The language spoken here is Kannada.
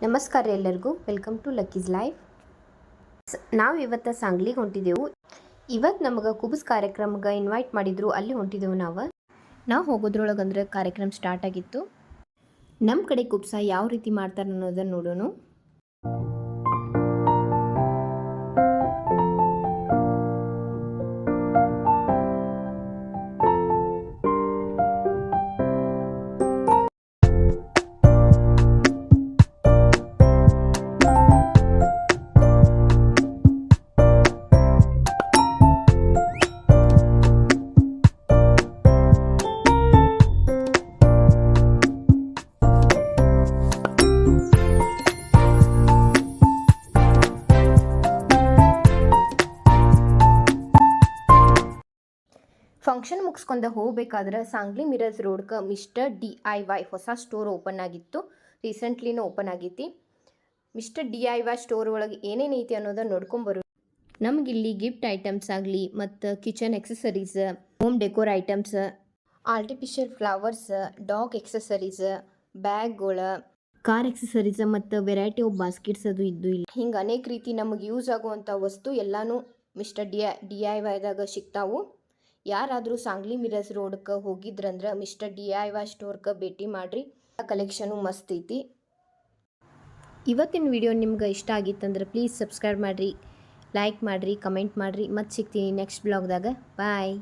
ನಮಸ್ಕಾರ ಎಲ್ಲರಿಗೂ, ವೆಲ್ಕಮ್ ಟು ಲಕ್ಕೀಸ್ ಲೈಫ್. ನಾವು ಇವತ್ತು ಸಾಂಗ್ಲಿಗೆ ಹೊಂಟಿದ್ದೆವು. ಇವತ್ತು ನಮಗೆ ಕುಬಸ್ ಕಾರ್ಯಕ್ರಮಕ್ಕೆ ಇನ್ವೈಟ್ ಮಾಡಿದ್ರು, ಅಲ್ಲಿ ಹೊಂಟಿದ್ದೆವು. ನಾವು ಹೋಗೋದ್ರೊಳಗಂದ್ರೆ ಕಾರ್ಯಕ್ರಮ ಸ್ಟಾರ್ಟ್ ಆಗಿತ್ತು. ನಮ್ಮ ಕಡೆ ಕುಬ್ಸ ಯಾವ ರೀತಿ ಮಾಡ್ತಾರೆ ಅನ್ನೋದನ್ನು ನೋಡೋಣ. ಫಂಕ್ಷನ್ ಮುಗಿಸ್ಕೊಂಡು ಹೋಗ್ಬೇಕಾದ್ರೆ ಸಾಂಗ್ಲಿ ಮಿರರ್ಸ್ ರೋಡ್ಗೆ ಮಿಸ್ಟರ್ DIY ಹೊಸ ಸ್ಟೋರ್ ಓಪನ್ ಆಗಿತ್ತು. ರೀಸೆಂಟ್ಲಿನೂ ಓಪನ್ ಆಗೈತಿ. ಮಿಸ್ಟರ್ DIY ಸ್ಟೋರ್ ಒಳಗೆ ಏನೇನು ಐತಿ ಅನ್ನೋದನ್ನು ನೋಡ್ಕೊಂಬರು. ನಮಗಿಲ್ಲಿ ಗಿಫ್ಟ್ ಐಟಮ್ಸ್ ಆಗಲಿ ಮತ್ತು kitchen accessories, home decor items, artificial flowers, dog accessories, ಬ್ಯಾಗ್ಗಳು, ಕಾರ್ ಎಕ್ಸಸರೀಸ್ ಮತ್ತು ವೆರೈಟಿ ಆಫ್ ಬಾಸ್ಕೆಟ್ಸ್ ಅದು ಇದ್ದು ಇಲ್ಲಿ ಹಿಂಗೆ ಅನೇಕ ರೀತಿ ನಮಗೆ ಯೂಸ್ ಆಗುವಂಥ ವಸ್ತು ಎಲ್ಲನೂ ಮಿಸ್ಟರ್ DIYದಾಗ ಸಿಗ್ತಾವು. ಯಾರಾದರೂ ಸಾಂಗ್ಲಿ ಮಿರರ್ಸ್ ರೋಡ್ಗೆ ಹೋಗಿದ್ರಂದ್ರೆ ಮಿಸ್ಟರ್ DIY ಸ್ಟೋರ್ಗೆ ಭೇಟಿ ಮಾಡಿರಿ. ಕಲೆಕ್ಷನು ಮಸ್ತ್ ಐತಿ. ಇವತ್ತಿನ ವಿಡಿಯೋ ನಿಮ್ಗೆ ಇಷ್ಟ ಆಗಿತ್ತಂದ್ರೆ ಪ್ಲೀಸ್ ಸಬ್ಸ್ಕ್ರೈಬ್ ಮಾಡಿರಿ, ಲೈಕ್ ಮಾಡಿರಿ, ಕಮೆಂಟ್ ಮಾಡಿರಿ. ಮತ್ತೆ ಸಿಗ್ತೀನಿ ನೆಕ್ಸ್ಟ್ ಬ್ಲಾಗ್ದಾಗ. ಬಾಯ್.